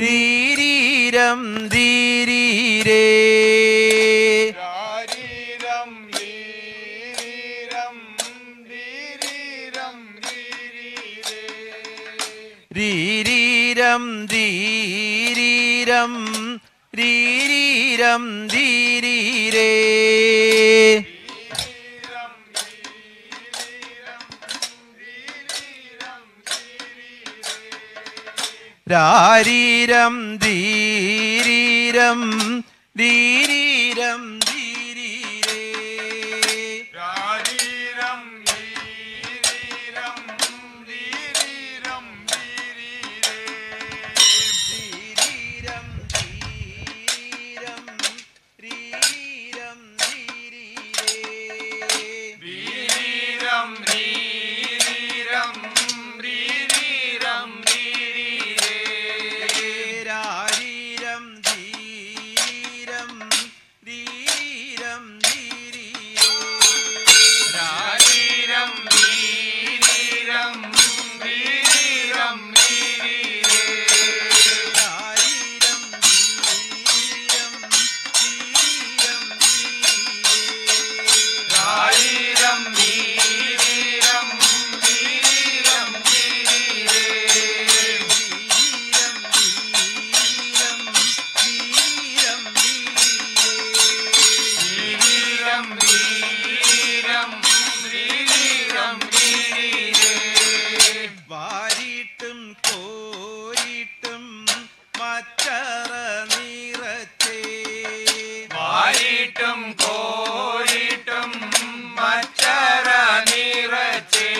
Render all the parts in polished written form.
രീരീരം ധീരീരേ രാരീരം രീരീരം ധീരീരം ധീരീരേ രീരീരം ധീരീരം രീരീരം ധീരീരേ രാരീരം ധീരീരം ധീരീരം ധീരീരേ രാരീരം ധീരീരം ധീരീരം ധീരീരേ ധീരീരം ധീരീരം ധീരീരം ധീരീരേ ധീരീരം ധീരീരം ധീരീരം രാരീരം ധീരീരം ധീരീരം ധീരീരേ രാരീരം ധീരീരം ധീരീരം ധീരീരേ രാരീരം ധീരീരം ധീരീരം ധീരീരേ രാരീരം ധീരീരം ധീരീരം ധീരീരേ ധീരീരം ധീരീരം ധീരീരം ധീരീരേ വാരിട്ടും കോരിട്ടും മച്ചറ നിറച്ചേ വാരിട്ടും കോരിട്ടും മച്ചറ നിറച്ചേ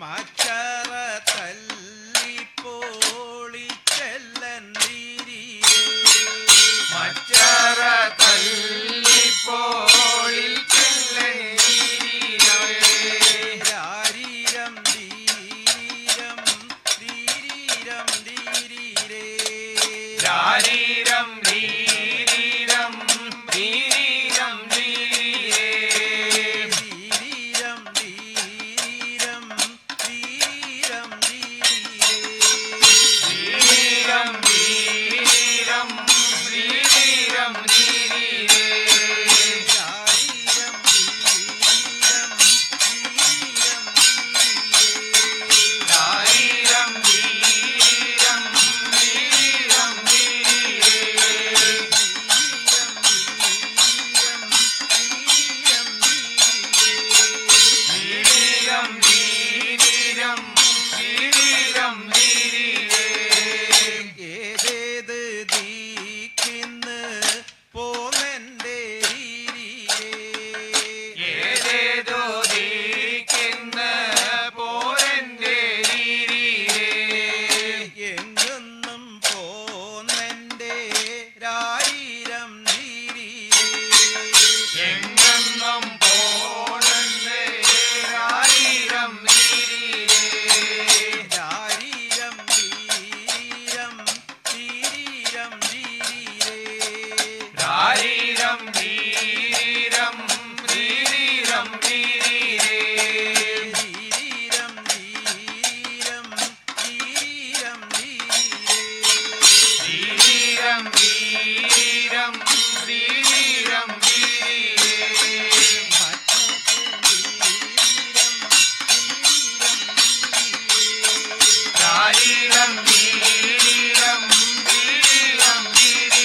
മച്ചറ തല്ലിപ്പോളിച്ചെല്ലൻ ധീരീരേ മച്ചറ തല്ലിപ്പോളിൽ ചെല്ലൻ ധീരീരേ രാരീരം ധീരീരം ധീരീരം ധീരീരേ രാരീരം ധീരീരം ധീരീരം ധീരീരേ ധീരീരം ധീരീരം ധീരീരം ധീരീരേ ധീരീരം ധീരീരം ധീരീരം ധീരീരേ രാരീരം ധീരീരം ധീരീരം ധീരീരേ രാരീരം ധീരീരം ധീരീരം ധീരീരേ ധീരീരം ധീരീരം ധീരീരം ധീരീരേ ഏതേത് ദീക്കിന്ന് പോന്നെന്റെ ഏതേതോ ദിക്കിന്ന് പോരെന്റെ ധീരീരേ എങ്ങൊന്നും പോന്നെന്റെ രാരീരം ധീരീരേ എങ്ങെന്നും പോണെന്നേ രാരീരം ധീരീരേ രാരീരം ധീരീരം ധീരീരം ധീരീരേ രാരീരം ധീരീരം ധീരീരം ധീരീരേ ധീരീരം ധീരീരം ധീരീരം ധീരീരേ ധീരീരം ധീരീരം ധീരീരം ധീരീരേ രാരീരം ധീരീരം ധീരീരം ധീരീരേ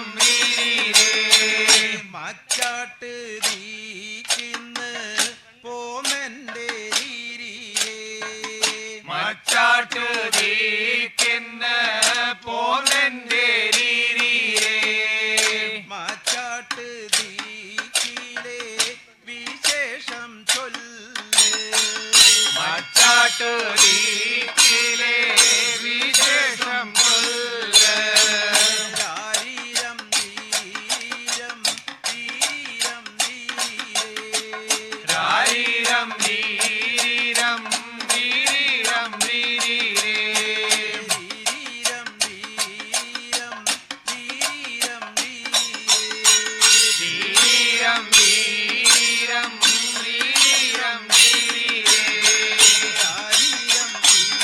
ധീരീരം ധീരീരേ മച്ചാട്ട് ദീക്കിന്ന് പോമെന്റെ ധീരിയേ മച്ചാട്ടു ദീക്കിന്ന് പോന്നെന്റെ ധീരീരേ മച്ചാട്ട് ദീക്കിലെ വിശേഷം ചൊല്ല് മച്ചാട്ടു ദീക്കിലെ വിശേഷം ചൊല്ല് ശാരീരം ധീരം ധീരം ധീരേ ശാരീരം ധീരീരം ധീരീരം ധീരീരേ ധീരം ധീരം ധീരം ധീരീരം ധീരീരം ധീരീരം ധീരീരേ ശാരീരം ധീരം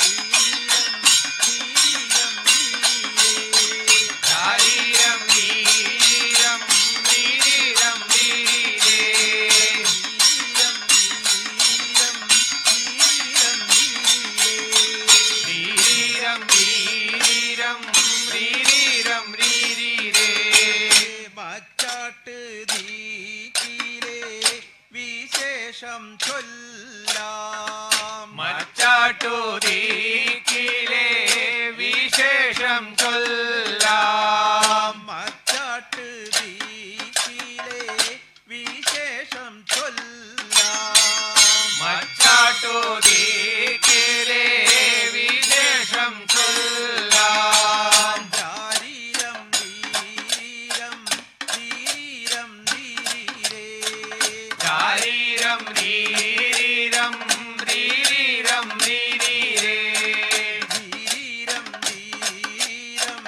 ധീരം ശാരീരം ധീരീരം ധീരീരം ധീരീരേ ധീരീരം ധീരീരം ധീരീരം ധീരീരേ മച്ചാട്ട് ദീക്കിലെ വിശേഷം ചൊല്ലാം മച്ചാട്ടു ദീക്കിലെ വിശേഷം ചൊല്ലാം മച്ചാട്ട് ദീക്കിലെ വിശേഷം ചൊല്ലാം മച്ചാട്ടു ദീക്കിലെ വിശേഷം ചൊല്ലാം ശാരീരം ധീരം ധീരം ധീരേ ശാരീരം ധീരീരം ധീരീരം ധീരീരേ ധീരം ധീരം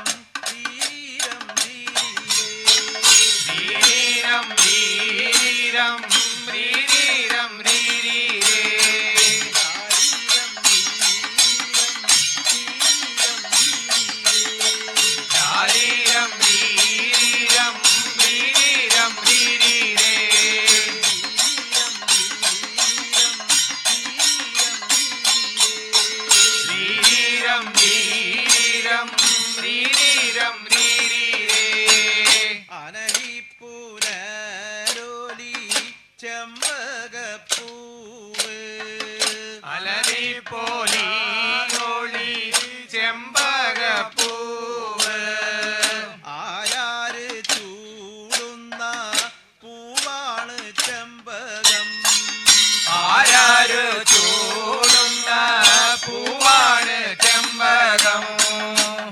ധീരം ധീരേ ധീരീരം ധീരീരം ധീരീരം ധീരീരേ ശാരീരം ധീരം ധീരം ശാരീരം ധീരീരം ധീരീരം ധീരീരം ധീരീരം ധീരീരേ അനലിപ്പുലരോലി ചെമ്പകപ്പൂവ് അലരിപ്പോലി ചെമ്പകപ്പൂവ് ആരാര് ചൂടുന്ന പൂവാണ് ചെമ്പകം ആരാരു ചൂടുന്ന പൂവാണ് ചെമ്പകം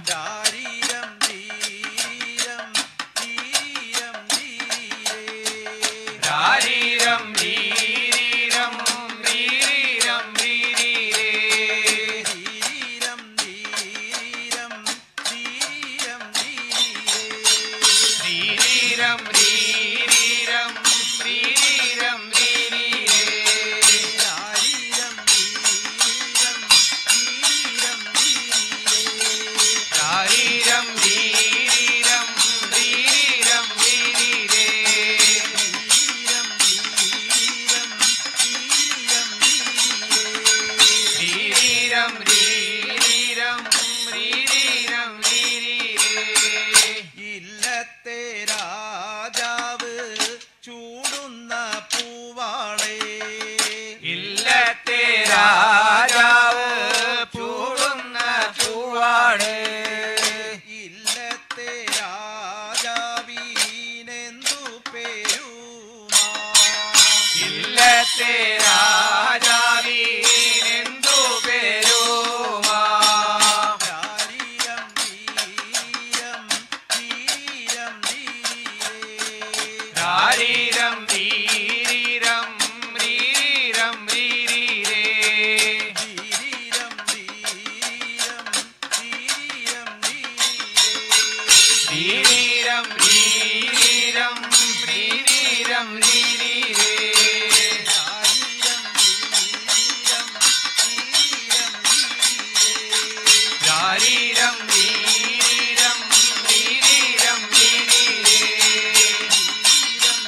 ശാരീരം ധീരം ധീരം ധീരേ ശാരീരം ധീരീരം ധീരീരം ധീരീരേ ധീരം ധീരം ധീരം ധീരീരം ധീരേ ധീരീരം ധീരീരം ധീരീരേ ശാരീരം ധീരം ധീരം ധീരേ ശാരീരം ധീരീരം ധീരീരം ധീരീരേ ധീരം ധീരം ധീരം ധീരേ ധീരീരം ധീരീരം ധീരീരം ധീരീരേ ഇല്ലത്തെ രാജാവ് ചൂടുന്ന പൂവാളേ ഇല്ലത്തെ രാജാവ് ചൂടുന്ന പൂവാണ് ഇല്ലത്തെ രാജാവീനെന്തു പേരുമാ ഇല്ലത്തെ രാജാവിനെന്തു പേരുമാ ശാരീരം ധീരം ധീരം ധീരേ ശാരീരം ധീരീരം ധീരീരം ധീരീരേ ധീരം ധീരം ധീരം ധീരേ ധീരീരം ധീരീരം ധീരീരം ധീരീരേ ശാരീരം ധീരം ധീരം ധീരേ ശാരീരം ധീരീരം ധീരീരം ധീരീരേ ധീരം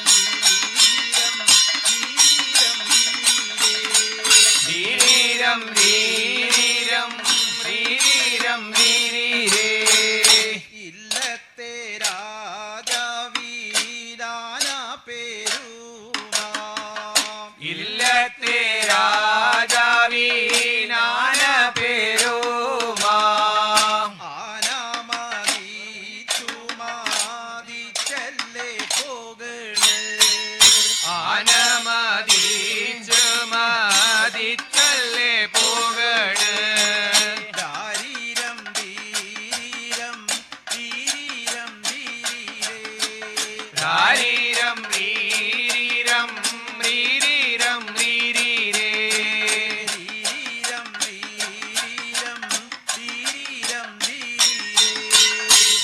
രാരീരം രീരീരം രീരീരം രീരീരേ ധീരം ധീരം ധീരം ധീരേ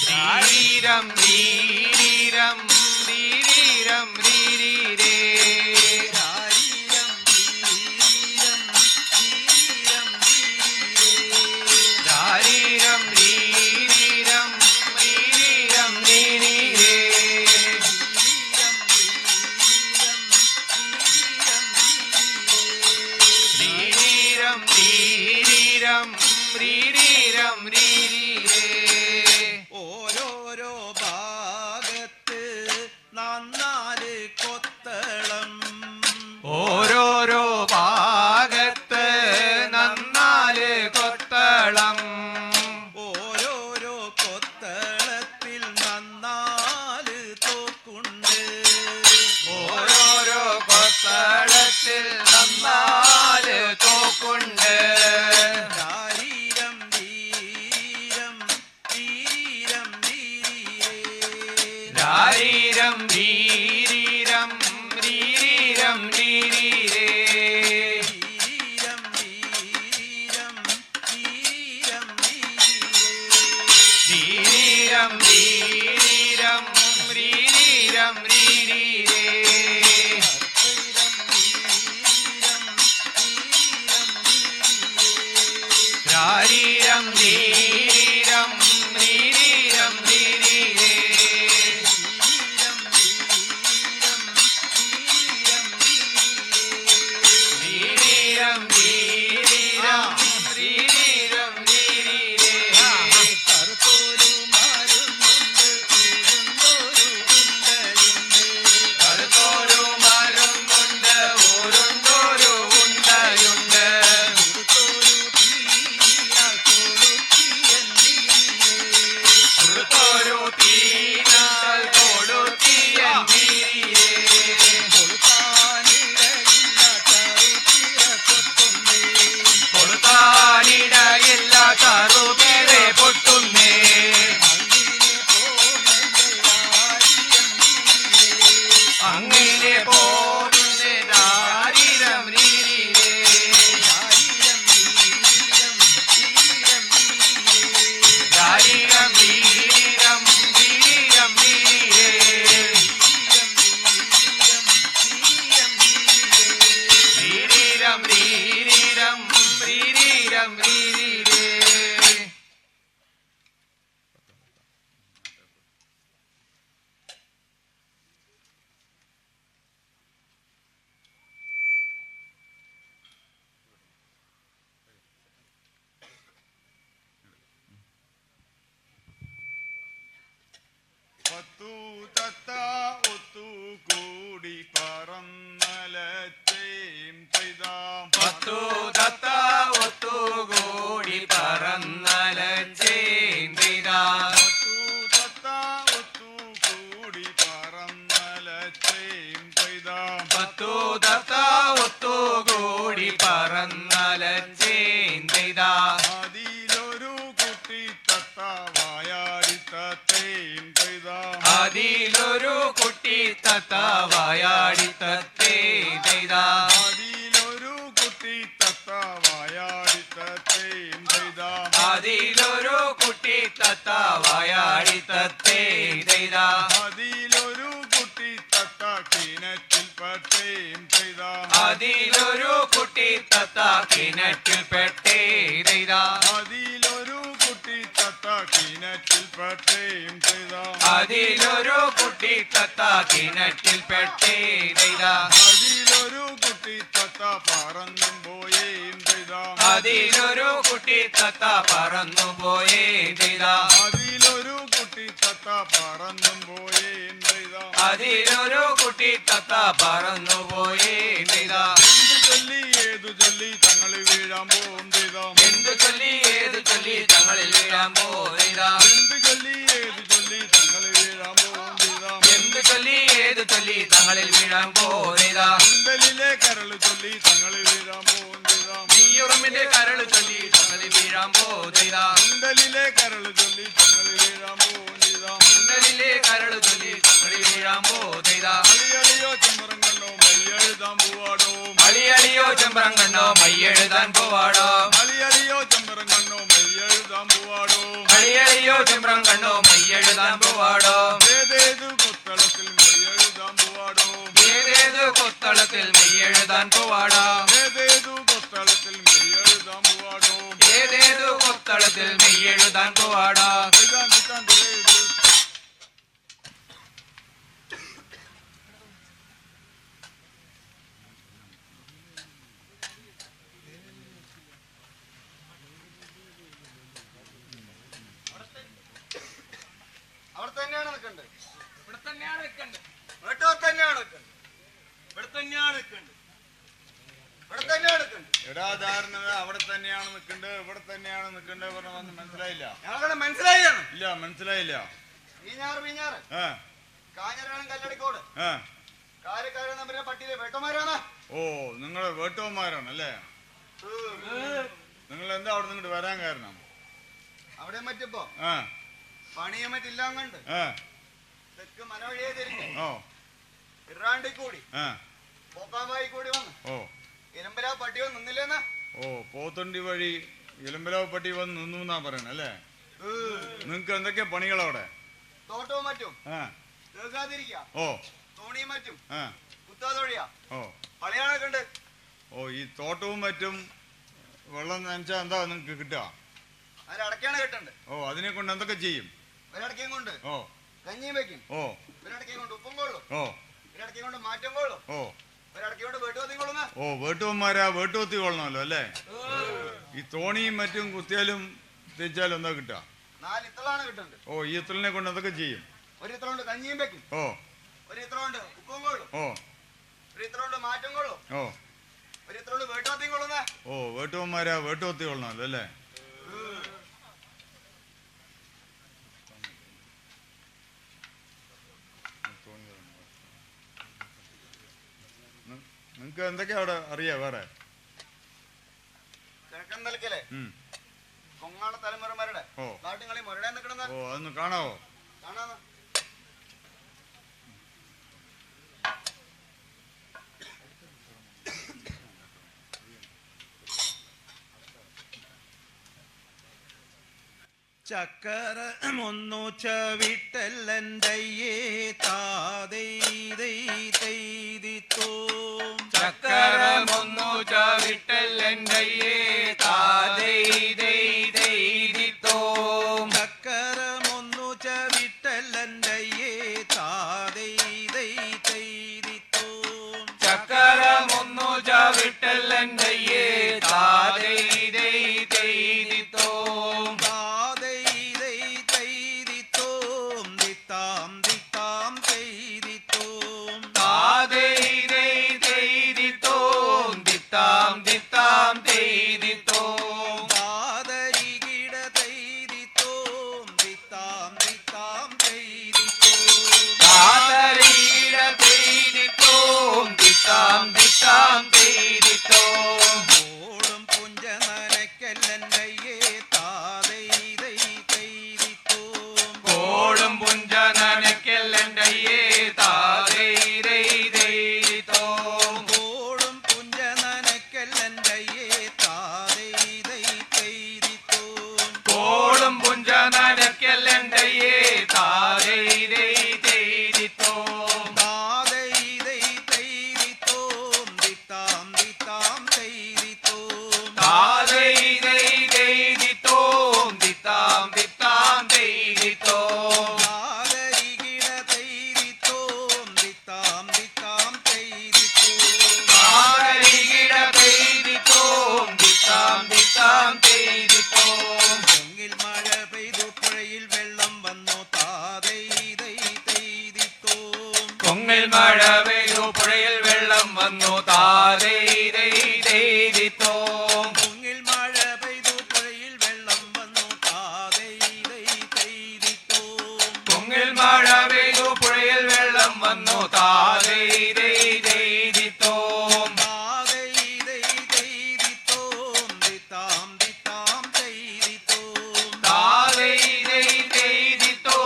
രാരീരം രീരീരം രീരീരം രീരീരേ രാരീരം ധീരം ധീരം ധീരേ രാരീരം രീരീരം രീരീരം രീരീരേ രീരീരം രീരീരം രീരീരം രീരീരേ ഓരോരോ ഭാഗത്ത് നന്നാല് കൊത്തളം ഓരോരോ ഭാഗത്ത് നന്നാല് കൊത്തളം ഓരോരോ കൊത്തളത്തിൽ നന്നാല് തോക്കുണ്ട് ഓരോരോ കൊത്തളത്തിൽ നന്നാല് തോക്കുണ്ട് ശാരീരം ധീരം ധീരം ധീരേ രാരീരം രീരീരം രീരീരം രീരീരേ ധീരം ധീരം ധീരം രീരീരം രീരീരം രീരീരം രീരീരേ രാരീരം രീരീരം രീരീരം രീരീരേ രീരീരം രീരീരം രീരീരം രീരീരേ കറുത്തോരു മരുന്നുണ്ട് ഉരുണ്ടോരു ഉണ്ടയുണ്ട് കറുത്തോരു മരുന്നുണ്ട് ഉരുണ്ടൊരു ഉണ്ടയുണ്ട് കുറുത്തോരു തീയാൽ കൊളുത്തിയൻ കൊടുത്തോരു തീനാൽ കൊടുത്തിയൻ വീരിയേ കൊളുത്താനിടയില്ല കറുത്തിര കൊടുത്താനിടയില്ല കറുപിറെ കൊട്ടുന്നേ പൊട്ടുന്നേ അങ്ങനെ പോകുന്ന അങ്ങനെ ആയിരം പോകുന്ന രാരീരം രീരീരേ രാരീരം വീരീരം വീരീരം വീരീരേ വീരീരം വീരീരം വീരീരം വീരീരേ പത്തു തത്ത ഒത്തു കൂടി പറന്നലച്ചേം പെയ്താം പത്തു തത്ത ഒത്തുകൂടി പറന്നലച്ചേന്തിരാ പത്തു തത്ത ഒത്തു കൂടി പറന്നലച്ചേം പെയ്താം പത്തു തത്ത ഒത്തുകൂടി പറന്നലച്ചേന്തിരാ അതിലൊരു കുട്ടി തത്ത വായാടിത്തത്തേം പെയ്താം അതിലൊരു കുട്ടി തത്ത വായാടിത്തത്തേ ചെയ്താ അതിലൊരു കുട്ടി തത്ത വായാടിത്തത്തേം പെയ്താം അതിലൊരു കുട്ടി തത്ത വായാടിത്തത്തേ ചെയ്താ അതിലൊരു കുട്ടി തത്ത കിണറ്റിൽ പട്ടേം പെയ്താം അതിലൊരു കുട്ടി തത്ത കിണറ്റിൽ പെട്ടേ ചെയ്താ അതിലൊരു കുട്ടി തത്ത കിണറ്റിൽ പട്ടേം പെയ്താം അതിലൊരു കുട്ടി തത്ത കിണറ്റിൽ പെട്ടേ ചെയ്താ അതിലൊരു കുട്ടി തത്ത പറന്നും പോയേം പെയ്താം അതിലൊരു കുട്ടി തത്ത പറന്നു പോയേ ചെയ്താ അതിലൊരു കുട്ടി തത്ത പറന്നും പോയേം പെയ്താം അതിലൊരു കുട്ടി തത്ത പറന്നു പോയേ ചെയ്താ എന്തു ചൊല്ലി ഏതു ചൊല്ലി തങ്ങളിൽ വീഴാൻ പോം ചെയ്താം എന്തു ചൊല്ലി ഏതു ചൊല്ലി തങ്ങളിൽ വീഴാൻ പോയതാ എന്തു ചൊല്ലി ഏതു ചൊല്ലി തങ്ങളിൽ വീഴാൻ പോം ചെയ്താം എന്തു ചൊല്ലി ഏതു ചൊല്ലി തങ്ങളിൽ വീഴാൻ പോയതാ കുണ്ടലിലെ കരള് ചൊല്ലി തങ്ങളിൽ വീഴാൻ പോം ചെയ്താം നീയുറമ്പിന്റെ കരള് ചൊല്ലി തങ്ങളിൽ വീഴാൻ പോയതാ കുണ്ടലിലെ കരള് ചൊല്ലി തങ്ങളിൽ വീഴാൻ പോം ചെയ്താം കുണ്ടലിലെ കരള് ചൊല്ലി തങ്ങളിൽ തങ്ങളിൽ വീഴാൻ പോതിതാ അളിയളിയോ ചെമ്പറം കണ്ണോ മയ്യെഴുതാൻ പോവാടോ അളിയളിയോ ചെമ്പറം കണ്ണോ മയ്യെഴുതാൻ പോവാടോ അളിയളിയോ ചെമ്പറം കണ്ണോ മയ്യെഴുതാൻ പോവാടോ അളിയളിയോ ചെമ്പറം കണ്ണോ മയ്യെഴുതാൻ പോവാടോ ഏതേതു കൊത്തളത്തിൽ മയ്യെഴുതാൻ പോവാടോ ഏതേത് കൊത്തളത്തിൽ മെയ്യെഴുതാൻ പോവാടോ ഏതേതു കൊത്തളത്തിൽ മയ്യെഴുതാൻ പോവാടോ ഏതേത് കൊത്തളത്തിൽ മെയ്യെഴുതാൻ പോവാടോ എഴുതാൻ കിട്ടാൻ തിരയത് അവിടെ തന്നെയാണ് നിൽക്കേണ്ടത്. ഇവിടെ തന്നെയാണ് നിൽക്കണ്ടേ വീട്ടിൽ തന്നെയാണ് നിൽക്കേണ്ടത്. ഇവിടെ തന്നെയാണ് നിൽക്കേണ്ടത്. ഇവിടെ തന്നെയാണ് നിൽക്കേണ്ടത്. എടാ ധാരണ അവിടെ തന്നെയാണ് നിൽക്കേണ്ടത് ഇവിടെ തന്നെയാണ് നിൽക്കേണ്ടത് പറഞ്ഞ മനസ്സിലായില്ല ഞങ്ങളെ മനസ്സിലായാണ്. ഇല്ല മനസ്സിലായില്ല വീഞ്ഞാറ് ആ കാഞ്ഞറാണ് കല്ലടിക്കോട് ആ കാര്യക്കാരൻ നമ്മുടെ പട്ടിയിലെ വേട്ടന്മാരാണ്. ഓ നിങ്ങള് വേട്ടവന്മാരാണ് അല്ലേ നിങ്ങൾ എന്താ അവിടെ നിങ്ങോട്ട് വരാൻ കാരണം അവിടെ മറ്റിപ്പോ ആ പണിയെ മറ്റില്ലാങ്ങണ്ട് ആ തെക്ക് മനവഴിയെ തിരിഞ്ഞ് ഓ ഇറാണ്ടി കൂടി ആ പോക്കാമ്പായി കൂടി വന്ന് ഓ ഇരമ്പല പട്ടിയോ നിന്നില്ലെന്നാ. ഓ പോത്തണ്ടി വഴി ഇലമ്പലാവ് പട്ടി വന്ന് നിന്നു എന്നാ പറയണ അല്ലേ നിങ്ങക്ക് എന്തൊക്കെയാ പണികളവിടെ തോട്ടവും മറ്റും ആ കേൾക്കാതിരിക്ക ഓ തോണിയും മറ്റും ആ കുത്താതൊഴിയാ ഓ പളയാണൊക്കെ ഉണ്ട്. ഓ ഈ തോട്ടവും മറ്റും വെള്ളം നനച്ചാൽ എന്താ നിങ്ങക്ക് കിട്ടുക അതിലടക്കാണ് കിട്ടണ്ട്. ഓ അതിനെ കൊണ്ട് എന്തൊക്കെ ചെയ്യും ഒരടക്കയും കൊണ്ട് ഓ കഞ്ഞിയും വെക്കും. ഓ ഒരടക്കയും കൊണ്ട് ഉപ്പും കൊള്ളും. ഓ ഒരടക്കയും കൊണ്ട് മാറ്റം കൊള്ളും. ഓ ഒരടക്കയും കൊണ്ട് വീട്ടുവത്തിയും കൊള്ളുന്ന. ഓ വേട്ടുവന്മാരാ വേട്ടുവത്തി കൊള്ളണമല്ലോ അല്ലേ ഈ തോണിയും മറ്റും കുത്തിയാലും തേച്ചാലും എന്താ കിട്ടുക 4 ഇത്തളാണ് കിട്ടണ്ട്. ഓ ഈ ഇത്തലിനെ കൊണ്ട് എന്തൊക്കെ ചെയ്യും ഒരു ഇത്ര കൊണ്ട് കഞ്ഞിയും വെക്കും. ഓ ഒരു ഇത്ര കൊണ്ട് ഉപ്പും കൊള്ളും. ഓ ഒരു ഇത്ര കൊണ്ട് മാറ്റം കൊള്ളും. ഓ ഒരു ഇത്ര കൊണ്ട് വീട്ടുവത്തിയും കൊള്ളുന്ന. ഓ വേട്ടുവന്മാരാ വേട്ടുവത്തി കൊള്ളണമല്ലോ അല്ലേ നിങ്ങക്ക് എന്തൊക്കെയാ അവിടെ അറിയാ വേറെ കിഴക്കൻ തലക്കലെ കൊങ്ങാണ തലമുറമാരുടെ ഓ നാട്ടുകളി മുരടെ നിൽക്കണെന്ന് ഓ അതൊന്ന് കാണാവോ കാണാന്ന്. ചക്കര ഒന്നു ചവിട്ടല്ലൻ്റയ്യേ താതെയ്തെയ്തെയ്തിത്തോ ചക്കരമൊന്നു ചവിട്ടല്ലെൻ്റയ്യേ താതെയ്തെയ്തെയ്തിത്തോ ചക്കരമൊന്നു ചവിട്ടല്ലൻ്റയ്യേ താതെയ്തെയ്തെയ്തിത്തോ ചക്കരമൊന്നു ചവിട്ടല്ലെൻ്റയ്യേ താതെയ്തെയ്തെയ്തിത്തോ ഓടും പുഞ്ച നനക്കല്ലൻ്റയ്യേ താതെയ്തെയ്തെയ്തിത്തോ ഓടും പുഞ്ച നനക്കല്ലെൻ്റയ്യേ താതെയ്തെയ്തെയ്തിത്തോ ഓടും പുഞ്ച നനക്കല്ലൻ്റയ്യേ താതെയ്തെയ്തെയ്തിത്തോ ഓടും പുഞ്ച നനക്കല്ലെൻ്റയ്യേ താതെയ്തെയ്തെയ്തിത്തോ പൊങ്ങിൽ മഴ പെയ്തു പുഴയിൽ വെള്ളം വന്നു താതെയ്തെയ്തെയ്തിത്തോ പൊങ്ങിൽ മഴ പെയ്തു പുഴയിൽ വെള്ളം വന്നു താതെയ്തെയ്തെയ്തിത്തോ പൊങ്ങിൽ മഴ പെയ്തു പുഴയിൽ വെള്ളം വന്നു താതെയ്തെയ്തെയ്തിത്തോ പൊങ്ങിൽ മഴ പെയ്തു പുഴയിൽ വെള്ളം വന്നു താതെയ്തെയ്തെയ്തിത്തോ താതെയ്തെയ്തെയ്തിത്തോ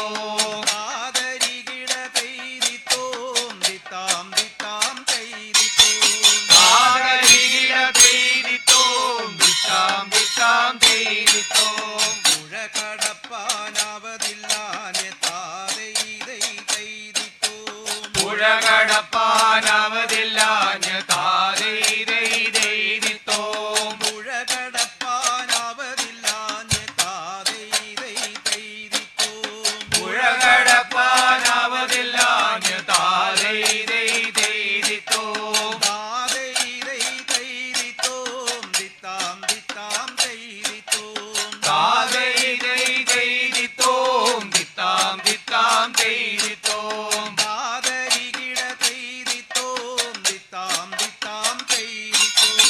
ആദരികിട പെയ്തിത്തോം ദിത്താം ദിത്താം പെയ്തിത്തോം ആദരികിട പെയ്തിത്തോം ദിത്താം ദിത്താം പെയ്തിത്തോം പുഴ കടപ്പാനാവതില്ലാഞ്ഞ താതൈതൈ പെയ്തിത്തോം പുഴ കടപ്പാനാവതില്ലാഞ്ഞ താതൈതൈതൈതിത്തോം പുഴ കടപ്പാനാവതില്ലാഞ്ഞ താതൈതൈ പെയ്തിത്തോം പുഴ കടപ്പാനാവതില്ലാഞ്ഞ താതൈതൈതൈതിത്തോം താതൈതൈ പെയ്തിത്തോം ദിത്താം ദിത്താം പെയ്തിത്തോം താതൈതൈതൈതിത്തോം ദിത്താം ദിത്താം പെയ്തിത്തോം ആദരികിട പെയ്തിത്തോം ദിത്താം ദിത്താം പെയ്തിത്തോം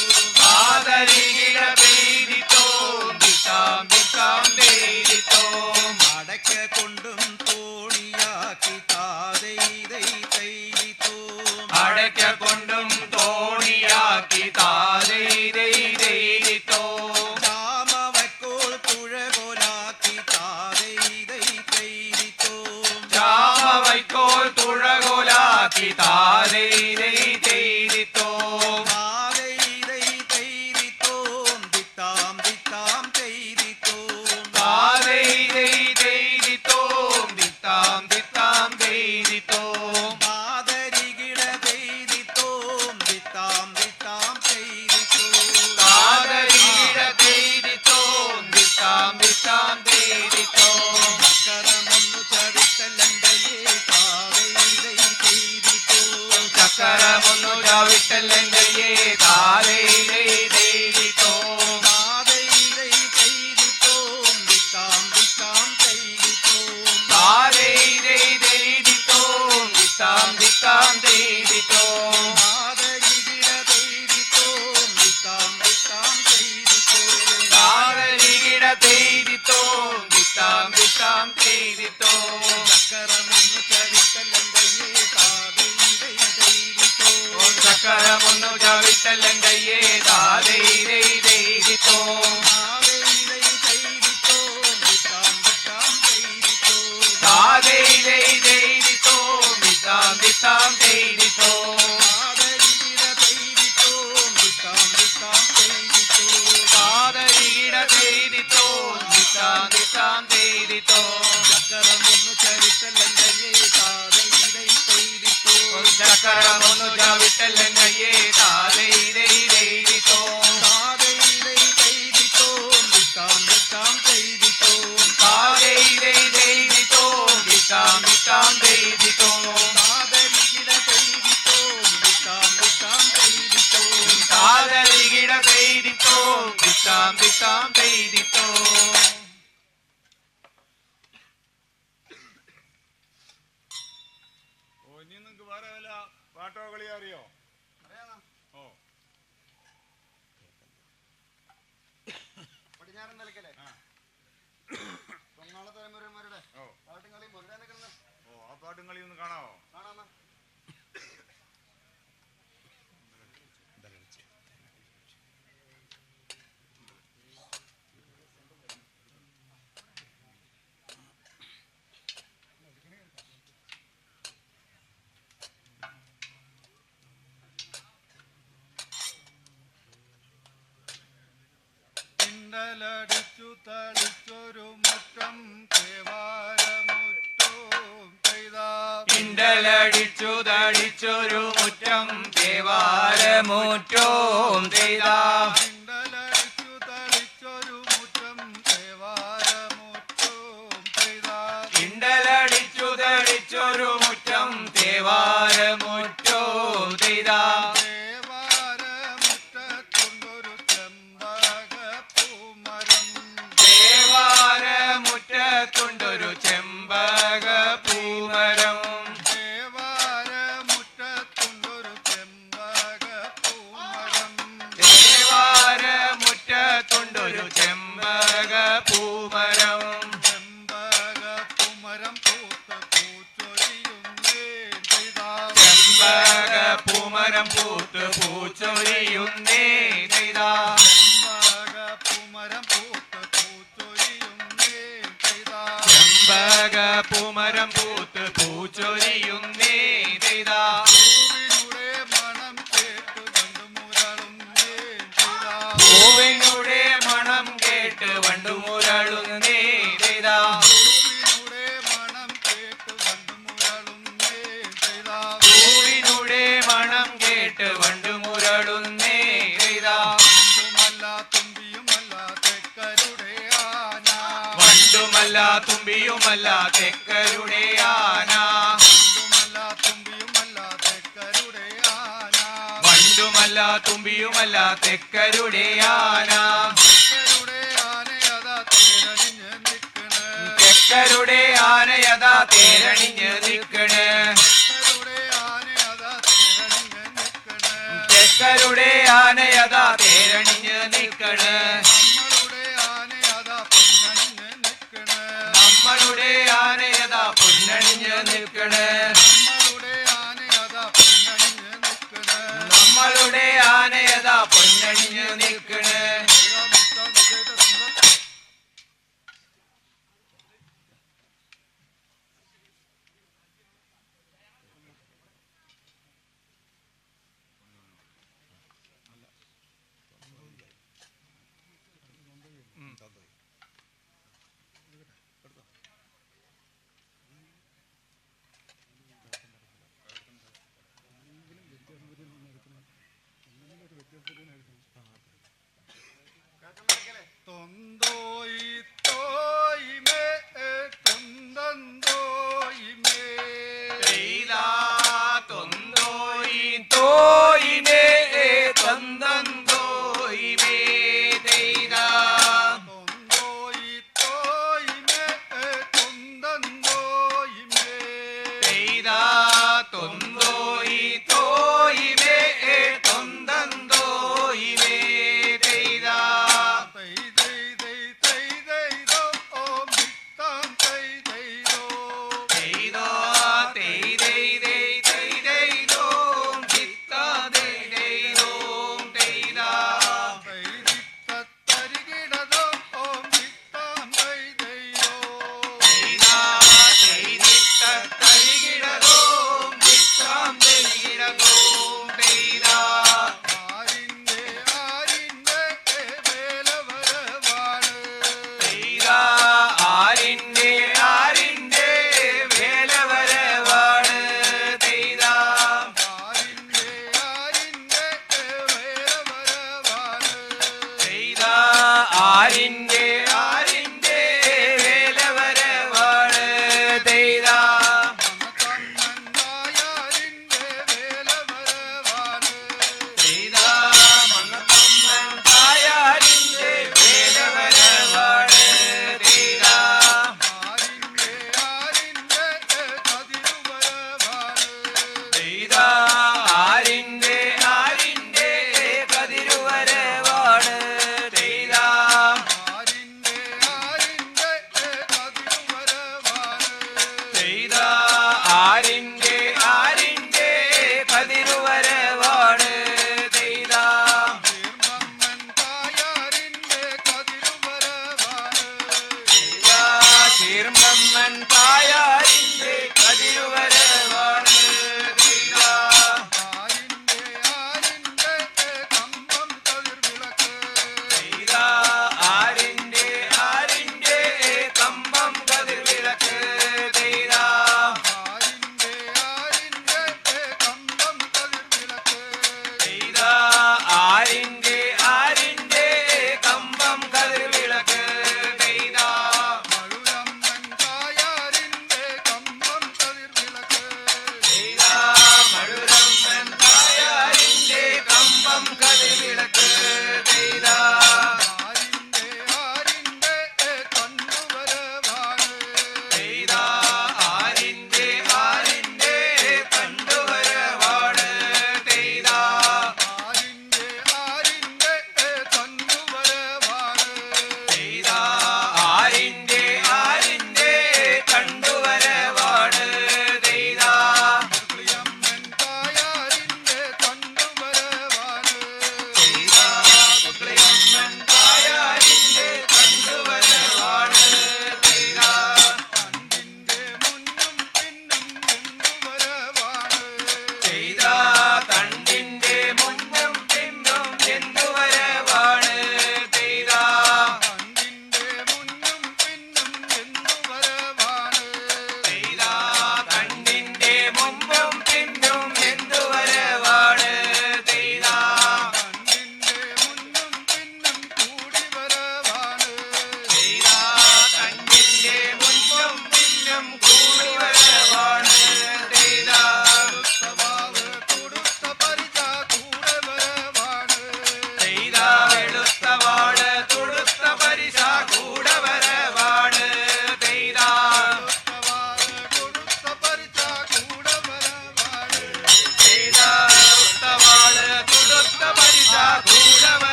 ആദരികിട പെയ്തിത്തോം ദിത്താം ദിത്താം പെയ്തിത്തോം അടയ്ക്ക കൊണ്ടും തോണിയാക്കി താതൈതൈ പെയ്തിത്തോം അടയ്ക്ക കൊണ്ടും തോണിയാക്കി താതൈതൈതൈതിത്തോം ചാമവക്കോൾ തുഴകൊലാക്കി താതൈതൈ പെയ്തിത്തോം രാമവൈക്കോൽ തുഴകൊലാക്കി താതൈതൈതൈതിത്തോം താതൈതൈ പെയ്തിത്തോം ദിത്താം ദിത്താം പെയ്തിത്തോം താതൈതൈതൈതിത്തോം ദിത്താം ദിത്താം പെയ്തിത്തോം ആദരികിട പെയ്തിത്തോം ദിത്താം ദിത്താം പെയ്തിത്തോം താതരികിട പെയ്തിത്തോം ദിത്താം ദിത്താം പെയ്തിത്തോം ചക്കരമൊന്നു ചവിട്ടലണ്ടയെ താതൈതൈ പെയ്തിത്തോം ചക്കരമൊന്നു ചവിട്ടല്ലെങ്കയ്യേ താതൈതൈതൈതിത്തോം താതൈതൈ പെയ്തിത്തോം ദിത്താം ദിത്താം പെയ്തിത്തോം താതൈതൈതൈതിത്തോം ദിത്താം ദിത്താം പെയ്തിത്തോം ആദരികിട പെയ്തിത്തോം ദിത്താം ദിത്താം പെയ്തിത്തോം താതരികിട പെയ്തിത്തോം ദിത്താം ദിത്താം പെയ്തിത്തോം ചക്കരമൊന്നു ചവിട്ടലണ്ടയെ താതൈതൈ പെയ്തിത്തോം ചക്കരമൊന്നു ചവിട്ടല്ലെങ്കയ്യേ താതൈതൈതൈതിത്തോം താതൈതൈ പെയ്തിത്തോം ദിത്താം ദിത്താം പെയ്തിത്തോം താതൈതൈതൈതിത്തോം ദിത്താം ദിത്താം പെയ്തിത്തോം ആദരികിട പെയ്തിത്തോം ദിത്താം ദിത്താം പെയ്തിത്തോം താതരികിട പെയ്തിത്തോം ദിത്താം ദിത്താം പെയ്തിത്തോം ചക്കരമൊന്നു ചവിട്ടലണ്ടയെ താതൈതൈ പെയ്തിത്തോം ചക്കരമൊന്നു ചവിട്ടല്ലെങ്കയ്യേ താതൈതൈതൈതിത്തോം താതൈതൈ പെയ്തിത്തോം ദിത്താം ദിത്താം പെയ്തിത്തോം താതൈതൈതൈതിത്തോം ദിത്താം ദിത്താം പെയ്തിത്തോം ആദരികിട പെയ്തിത്തോം ദിത്താം ദിത്താം പെയ്തിത്തോം താതരികിട പെയ്തിത്തോം ദിത്താം ദിത്താം പെയ്തിത്തോം ഓ ഇനി നിങ്ങക്ക് വേറെ വല്ല പാട്ടോ കളിയോ അറിയോ? ഓ പടിഞ്ഞാറൻ നിലയ്ക്കലെ ആ. പൊങ്ങാള തലമുറമാരുടെ ഓ പാട്ടും കളി മുരുകാനൊക്കെ ഓ ആ പാട്ടും കളി ഒന്ന് കാണാവോ? കാണാമ കിണ്ടലടിച്ചു തളിച്ചൊരു മുറ്റം തേവാരമുറ്റവും ചെയ്താ കിണ്ടലടിച്ചു തടിച്ചൊരു മുറ്റം ദേവാലമുറ്റവും ചെയ്താ കിണ്ടലടിച്ചു തളിച്ചൊരു മുറ്റം തേവാരമുറ്റവും ചെയ്താ കിണ്ടലടിച്ചു തടിച്ചൊരു മുറ്റം ദേവാലമുറ്റവും ചെയ്താ ദേവാരമുറ്റത്തുണ്ടൊരു ചെമ്പക പൂമരം ദേവാലമുറ്റത്തുണ്ടൊരു ചെമ്പക പൂമരം ദേവാരമുറ്റത്തുണ്ടൊരു ചെമ്പക പൂമരം ദേവാലമുറ്റത്തുണ്ടൊരു ചെമ്പക പൂമരം ചെമ്പക പൂമരം പൂത്ത് പൂച്ചൊരിയുന്നേ ചെയ്താ ചെമ്പക പൂമരം പൂത്ത് പൂച്ചൊരിയുന്നേ ചെയ്താ ചെമ്പക പൂമരം പൂത്ത് പൂച്ചൊരിയുന്നേ ചെയ്താ ചെമ്പക പൂമരം പൂത്ത് പൂച്ചൊരിയുന്നേ ചെയ്താ പൂവിനുടെ മണം കേട്ട് വണ്ടുമുരളുന്നേ ചെയ്താ പൂവിനുടെ മണം കേട്ട് വണ്ടുമുരളുന്നേ ചെയ്താ പൂവിനുടെ മണം കേട്ട് വണ്ടുമുരളുന്നേ ചെയ്താ പൂവിനുടെ മണം കേട്ട് വണ്ടുമുരളുന്നേ ചെയ്താ വണ്ടുമല്ല തുമ്പിയുമല്ല തെക്കരുടെ ആന വണ്ടുമല്ല തുമ്പിയുമല്ല തെക്കരുടെ ആന തെക്കരുടെ ആനയതാ തേരണിഞ്ഞ് നിൽക്കണ് തെക്കരുടെ ആനയതാ തേരണിഞ്ഞ് നിൽക്കണ് നമ്മളുടെ ആനയതാ പൊന്നണിഞ്ഞ് നിൽക്കണ് നമ്മളുടെ ആനയതാ പൊന്നണിഞ്ഞ് നിൽക്കണ്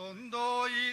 തൊന്തോയി